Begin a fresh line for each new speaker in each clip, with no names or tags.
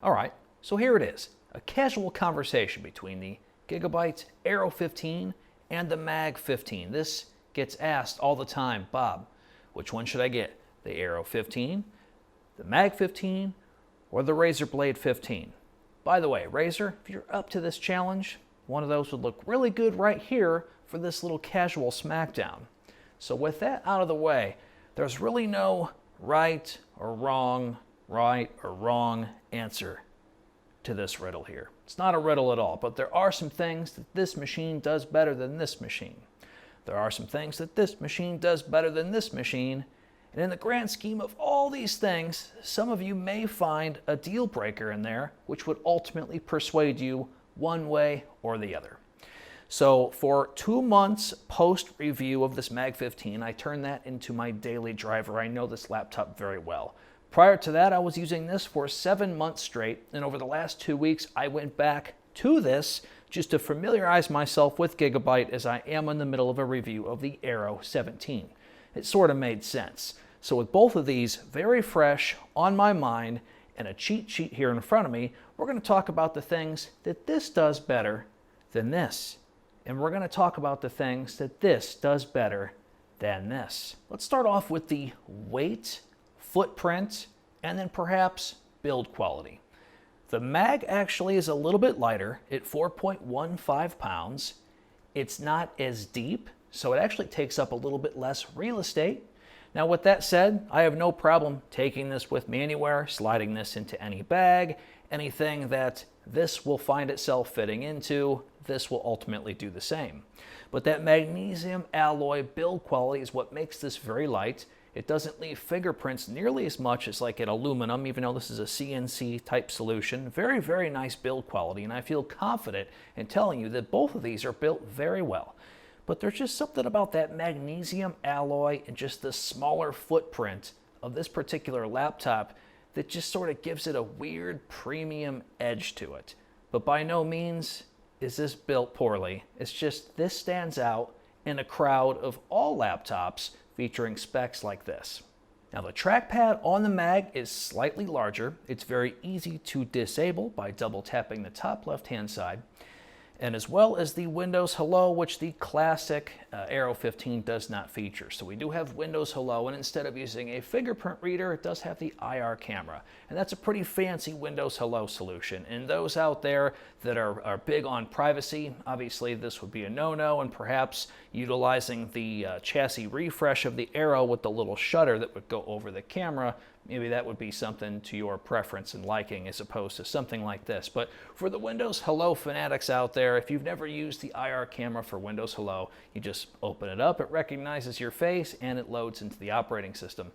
All right, so here it is, a casual conversation between the Gigabyte Aero 15 and the Mag 15. This gets asked all the time, Bob, which one should I get? The Aero 15, the Mag 15, or the Razer Blade 15? By the way, Razer, if you're up to this challenge, one of those would look really good right here for this little casual Smackdown. So with that out of the way, there's really no right or wrong answer to this riddle here. It's not a riddle at all, but there are some things that this machine does better than this machine. There are some things that this machine does better than this machine, and in the grand scheme of all these things, some of you may find a deal breaker in there which would ultimately persuade you one way or the other. So for 2 months post-review of this Mag 15, I turned that into my daily driver. I know this laptop very well. Prior to that, I was using this for 7 months straight, and over the last 2 weeks, I went back to this just to familiarize myself with Gigabyte as I am in the middle of a review of the Aero 17. It sort of made sense. So with both of these very fresh on my mind and a cheat sheet here in front of me, we're going to talk about the things that this does better than this. And we're going to talk about the things that this does better than this. Let's start off with the weight, footprint, and then perhaps build quality. The Mag actually is a little bit lighter at 4.15 pounds. It's not as deep, so it actually takes up a little bit less real estate. Now with that said, I have no problem taking this with me anywhere, sliding this into any bag, anything that this will find itself fitting into, this will ultimately do the same. But that magnesium alloy build quality is what makes this very light. It doesn't leave fingerprints nearly as much as like an aluminum, even though this is a CNC type solution. Very, very nice build quality, and I feel confident in telling you that both of these are built very well. But there's just something about that magnesium alloy and just the smaller footprint of this particular laptop that just sort of gives it a weird premium edge to it. But by no means is this built poorly. It's just this stands out in a crowd of all laptops featuring specs like this. Now the trackpad on the Mag is slightly larger. It's very easy to disable by double tapping the top left-hand side, and as well as the Windows Hello, which the classic Aero 15 does not feature. So we do have Windows Hello, and instead of using a fingerprint reader, it does have the IR camera. And that's a pretty fancy Windows Hello solution. And those out there that are big on privacy, obviously this would be a no-no, and perhaps utilizing the chassis refresh of the Aero with the little shutter that would go over the camera, maybe that would be something to your preference and liking as opposed to something like this. But for the Windows Hello fanatics out there, if you've never used the IR camera for Windows Hello, you just open it up, it recognizes your face, and it loads into the operating system.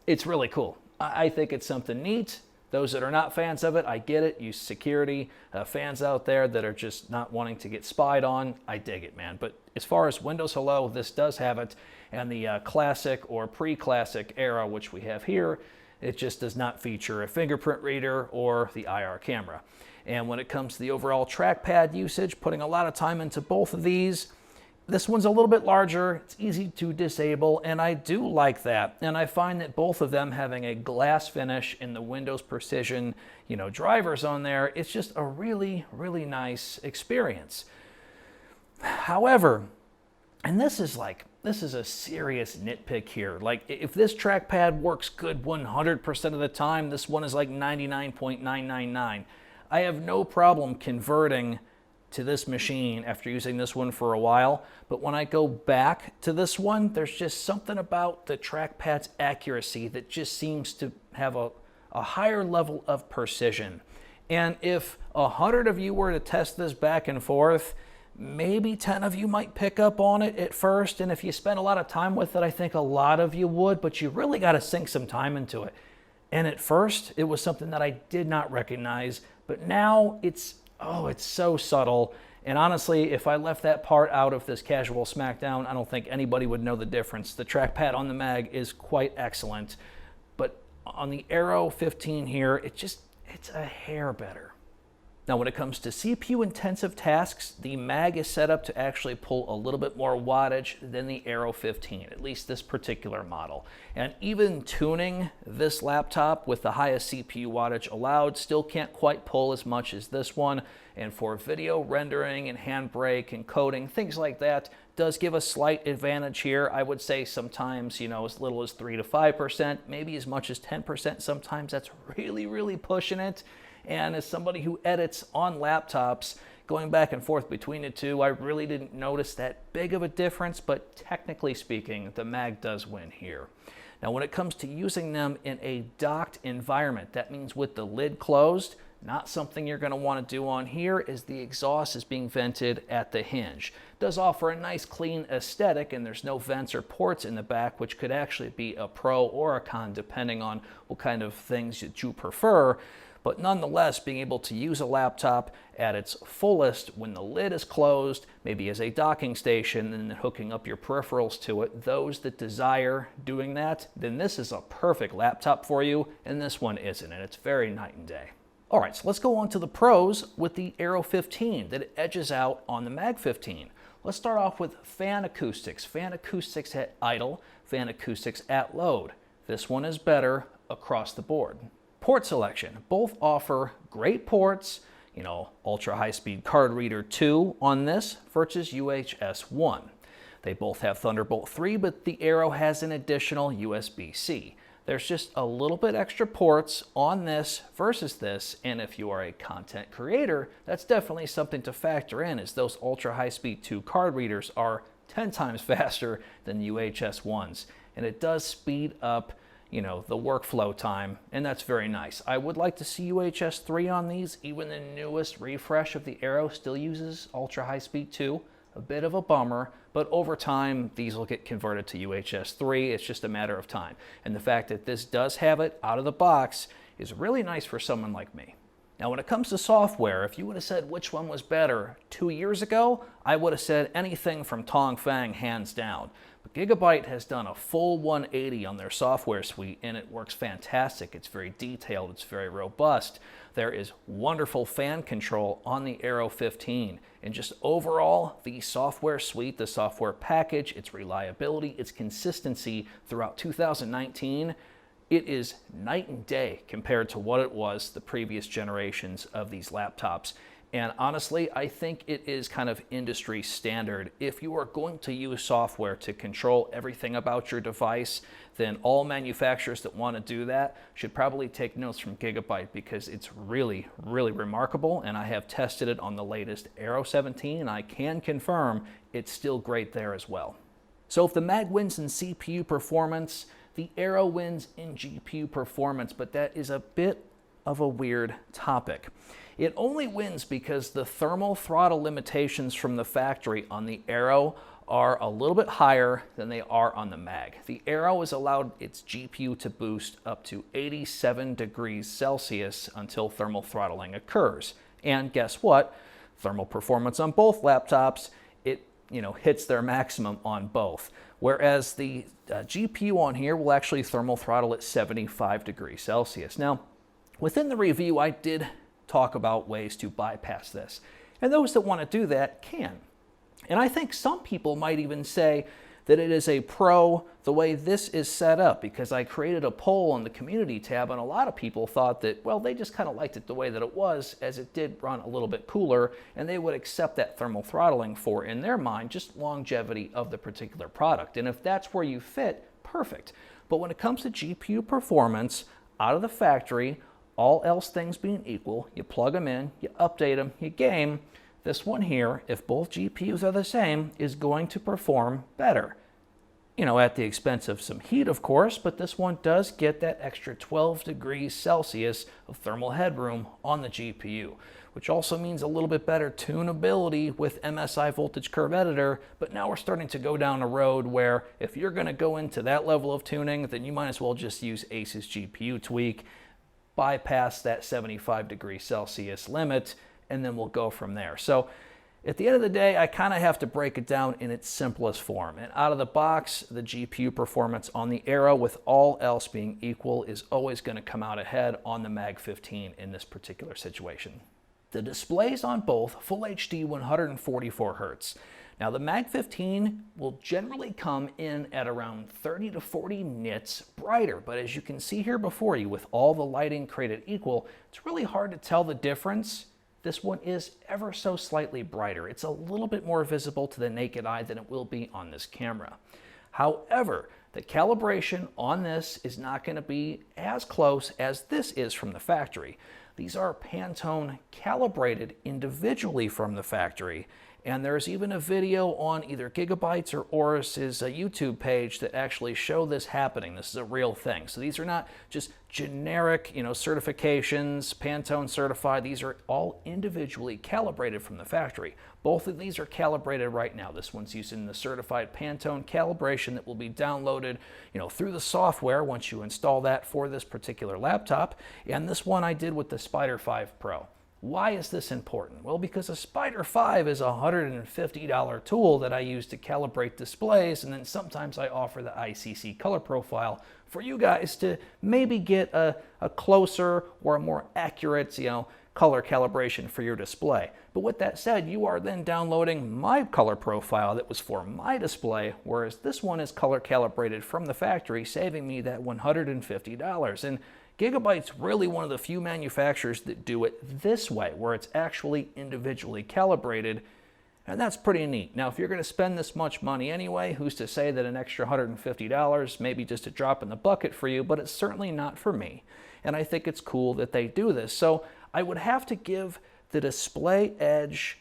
It's really cool. I think it's something neat. Those that are not fans of it, I get it. You security fans out there that are just not wanting to get spied on, I dig it, man. But as far as Windows Hello, this does have it, and the classic or pre-classic Aero, which we have here, it just does not feature a fingerprint reader or the IR camera. And when it comes to the overall trackpad usage, putting a lot of time into both of these, this one's a little bit larger, it's easy to disable, and I do like that. And I find that both of them having a glass finish in the Windows Precision, drivers on there, it's just a really, really nice experience. However, and this is a serious nitpick here. Like, if this trackpad works good 100% of the time, this one is like 99.999. I have no problem converting to this machine after using this one for a while, but when I go back to this one, there's just something about the trackpad's accuracy that just seems to have a higher level of precision. And if 100 of you were to test this back and forth, maybe 10 of you might pick up on it at first, and if you spend a lot of time with it, I think a lot of you would, but you really got to sink some time into it. And at first, it was something that I did not recognize, but now it's so subtle. And honestly, if I left that part out of this casual Smackdown, I don't think anybody would know the difference. The trackpad on the Mag is quite excellent, but on the Aero 15 here, it's a hair better. Now, when it comes to CPU intensive tasks, the Mag is set up to actually pull a little bit more wattage than the Aero 15, at least this particular model. And even tuning this laptop with the highest CPU wattage allowed still can't quite pull as much as this one. And for video rendering and handbrake and coding, things like that, does give a slight advantage here. I would say sometimes, as little as 3 to 5%, maybe as much as 10%. Sometimes that's really pushing it. And as somebody who edits on laptops, going back and forth between the two, I really didn't notice that big of a difference, but technically speaking, the Mag does win here. Now, when it comes to using them in a docked environment, that means with the lid closed, not something you're going to want to do on here, as the exhaust is being vented at the hinge. It does offer a nice clean aesthetic, and there's no vents or ports in the back, which could actually be a pro or a con depending on what kind of things that you prefer. But nonetheless, being able to use a laptop at its fullest when the lid is closed, maybe as a docking station, and then hooking up your peripherals to it, those that desire doing that, then this is a perfect laptop for you, and this one isn't, and it's very night and day. All right, so let's go on to the pros with the Aero 15 that it edges out on the Mag 15. Let's start off with fan acoustics. Fan acoustics at idle, fan acoustics at load. This one is better across the board. Port selection. Both offer great ports, ultra high-speed card reader 2 on this versus UHS 1. They both have Thunderbolt 3, but the Aero has an additional USB-C. There's just a little bit extra ports on this versus this, and if you are a content creator, that's definitely something to factor in, as those ultra high-speed 2 card readers are 10 times faster than UHS 1s, and it does speed up the workflow time, and that's very nice. I would like to see UHS 3 on these. Even the newest refresh of the Aero still uses ultra high speed 2. A bit of a bummer, but over time these will get converted to UHS 3. It's just a matter of time. And the fact that this does have it out of the box is really nice for someone like me. Now, when it comes to software, if you would have said which one was better 2 years ago, I would have said anything from Tongfang, hands down. But Gigabyte has done a full 180 on their software suite, and it works fantastic. It's very detailed, it's very robust. There is wonderful fan control on the Aero 15. And just overall, the software suite, the software package, its reliability, its consistency throughout 2019, it is night and day compared to what it was the previous generations of these laptops. And honestly, I think it is kind of industry standard. If you are going to use software to control everything about your device, then all manufacturers that want to do that should probably take notes from Gigabyte, because it's really remarkable. And I have tested it on the latest Aero 17, and I can confirm it's still great there as well. So if the Mag wins in CPU performance, the Aero wins in GPU performance, but that is a bit of a weird topic. It only wins because the thermal throttle limitations from the factory on the Aero are a little bit higher than they are on the Mag. The Aero has allowed its GPU to boost up to 87 degrees Celsius until thermal throttling occurs. And guess what? Thermal performance on both laptops, it hits their maximum on both. Whereas the GPU on here will actually thermal throttle at 75 degrees Celsius. Now, within the review, I did talk about ways to bypass this. And those that want to do that can. And I think some people might even say that it is a pro the way this is set up, because I created a poll on the community tab, and a lot of people thought that, well, they just kind of liked it the way that it was, as it did run a little bit cooler, and they would accept that thermal throttling for, in their mind, just longevity of the particular product. And if that's where you fit, perfect. But when it comes to GPU performance, out of the factory, all else things being equal, you plug them in, you update them, you game, this one here, if both GPUs are the same, is going to perform better. At the expense of some heat, of course, but this one does get that extra 12 degrees Celsius of thermal headroom on the GPU, which also means a little bit better tunability with MSI voltage curve editor. But now we're starting to go down a road where if you're going to go into that level of tuning, then you might as well just use Ace's GPU tweak, bypass that 75 degrees Celsius limit, and then we'll go from there. So at the end of the day, I kind of have to break it down in its simplest form. And out of the box, the GPU performance on the Aero, with all else being equal, is always going to come out ahead on the Mag 15 in this particular situation. The displays on both Full HD 144 Hz. Now the Mag 15 will generally come in at around 30 to 40 nits brighter, but as you can see here before you, with all the lighting created equal, it's really hard to tell the difference. This one is ever so slightly brighter. It's a little bit more visible to the naked eye than it will be on this camera. However, the calibration on this is not going to be as close as this is from the factory. These are Pantone calibrated individually from the factory, and there's even a video on either Gigabytes or Aorus's YouTube page that actually show this happening. This is a real thing. So these are not just generic, certifications, Pantone certified. These are all individually calibrated from the factory. Both of these are calibrated right now. This one's using the certified Pantone calibration that will be downloaded, through the software once you install that for this particular laptop. And this one I did with the Spider 5 Pro. Why is this important? Well, because a Spider 5 is a $150 tool that I use to calibrate displays, and then sometimes I offer the ICC color profile for you guys to maybe get a closer or a more accurate, color calibration for your display. But with that said, you are then downloading my color profile that was for my display, whereas this one is color calibrated from the factory, saving me that $150. And Gigabyte's really one of the few manufacturers that do it this way, where it's actually individually calibrated, and that's pretty neat. Now, if you're going to spend this much money anyway, who's to say that an extra $150 may be just a drop in the bucket for you, but it's certainly not for me. And I think it's cool that they do this. So I would have to give the display edge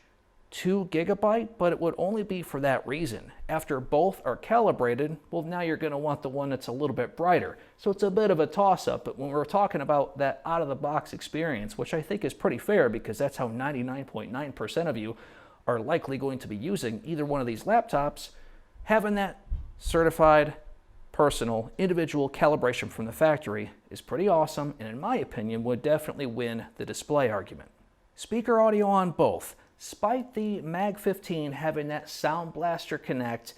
to Gigabyte, but it would only be for that reason. After both are calibrated, well, now you're going to want the one that's a little bit brighter. So it's a bit of a toss-up, but when we're talking about that out-of-the-box experience, which I think is pretty fair because that's how 99.9% of you are likely going to be using either one of these laptops, having that certified, personal, individual calibration from the factory is pretty awesome, and in my opinion would definitely win the display argument. Speaker audio on both. Despite the Mag 15 having that Sound Blaster Connect,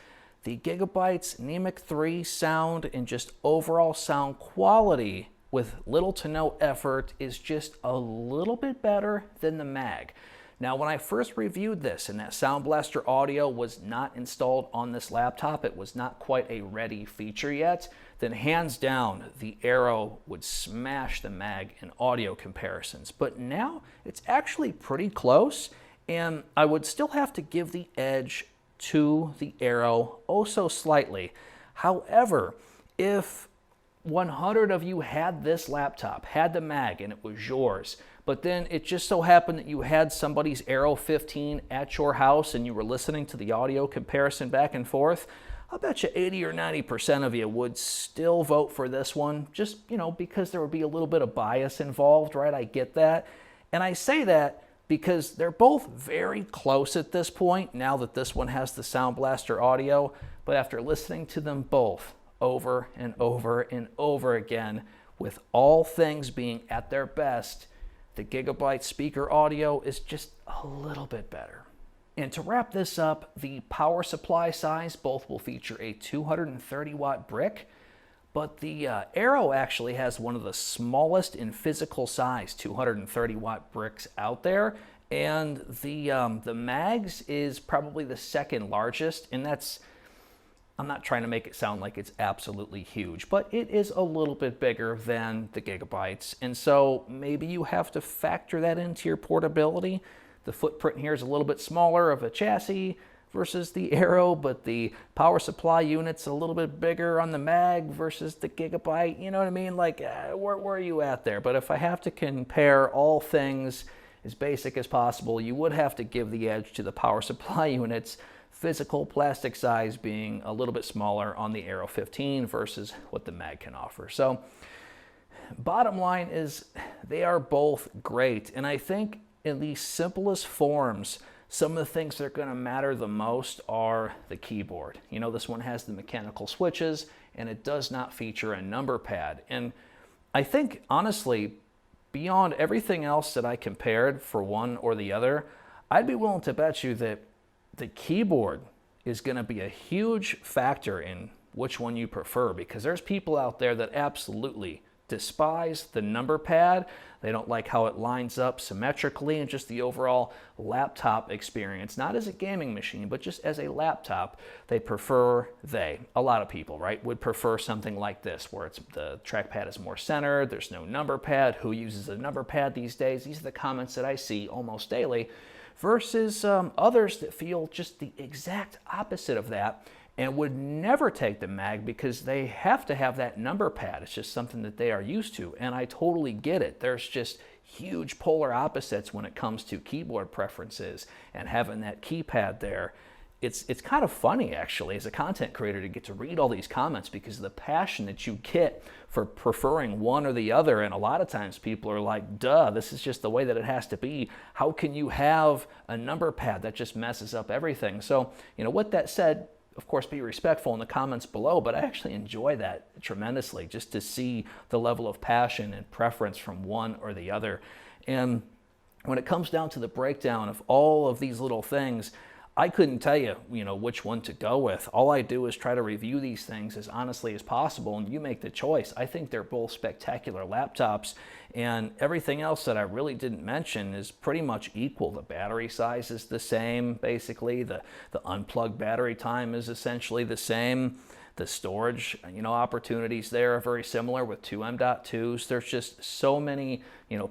the Gigabyte's NEMIC 3 sound and just overall sound quality with little to no effort is just a little bit better than the Mag. Now, when I first reviewed this and that Sound Blaster audio was not installed on this laptop, it was not quite a ready feature yet, then hands down the Aero would smash the Mag in audio comparisons. But now it's actually pretty close, and I would still have to give the edge to the Aero oh so slightly. However, if 100 of you had this laptop, had the Mag, and it was yours, but then it just so happened that you had somebody's Aero 15 at your house and you were listening to the audio comparison back and forth, I'll bet you 80 or 90% of you would still vote for this one, just, because there would be a little bit of bias involved, right? I get that. And I say that because they're both very close at this point, now that this one has the Sound Blaster audio, but after listening to them both over and over and over again, with all things being at their best, the Gigabyte speaker audio is just a little bit better. And to wrap this up, the power supply size both will feature a 230 watt brick, but the Aero actually has one of the smallest in physical size 230 watt bricks out there, and the Mags is probably the second largest, and that's, I'm not trying to make it sound like it's absolutely huge, but it is a little bit bigger than the Gigabytes, and so maybe you have to factor that into your portability. The footprint here is a little bit smaller of a chassis versus the Aero, but the power supply unit's a little bit bigger on the Mag versus the Gigabyte. You know what I mean? Like, where are you at there? But if I have to compare all things as basic as possible, you would have to give the edge to the power supply units, physical plastic size being a little bit smaller on the Aero 15 versus what the Mag can offer. So bottom line is they are both great, and I think in the simplest forms, some of the things that are going to matter the most are the keyboard. This one has the mechanical switches, and it does not feature a number pad. And I think, honestly, beyond everything else that I compared for one or the other, I'd be willing to bet you that the keyboard is going to be a huge factor in which one you prefer, because there's people out there that absolutely despise the number pad. They don't like how it lines up symmetrically and just the overall laptop experience, not as a gaming machine, but just as a laptop. They prefer, a lot of people, right, would prefer something like this, where the trackpad is more centered, there's no number pad. Who uses a number pad these days? These are the comments that I see almost daily, versus others that feel just the exact opposite of that and would never take the mag because they have to have that number pad. It's just something that they are used to, and I totally get it. There's just huge polar opposites when it comes to keyboard preferences, and having that keypad there, it's kind of funny actually as a content creator to get to read all these comments, because of the passion that you get for preferring one or the other. And a lot of times people are like, duh, this is just the way that it has to be. How can you have a number pad? That just messes up everything. So, with that said, of course, be respectful in the comments below, but I actually enjoy that tremendously, just to see the level of passion and preference from one or the other. And when it comes down to the breakdown of all of these little things, I couldn't tell you, which one to go with. All I do is try to review these things as honestly as possible, and you make the choice. I think they're both spectacular laptops, and everything else that I really didn't mention is pretty much equal. The battery size is the same, basically. The unplugged battery time is essentially the same. The storage, opportunities there are very similar with two M.2s. There's just so many,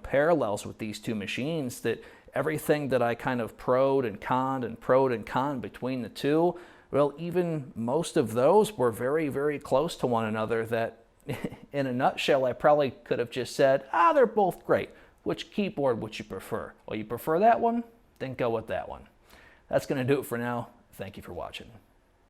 parallels with these two machines that everything that I kind of pro'd and conned between the two, well, even most of those were very, very close to one another, that in a nutshell, I probably could have just said, they're both great. Which keyboard would you prefer? Well, you prefer that one? Then go with that one. That's going to do it for now. Thank you for watching.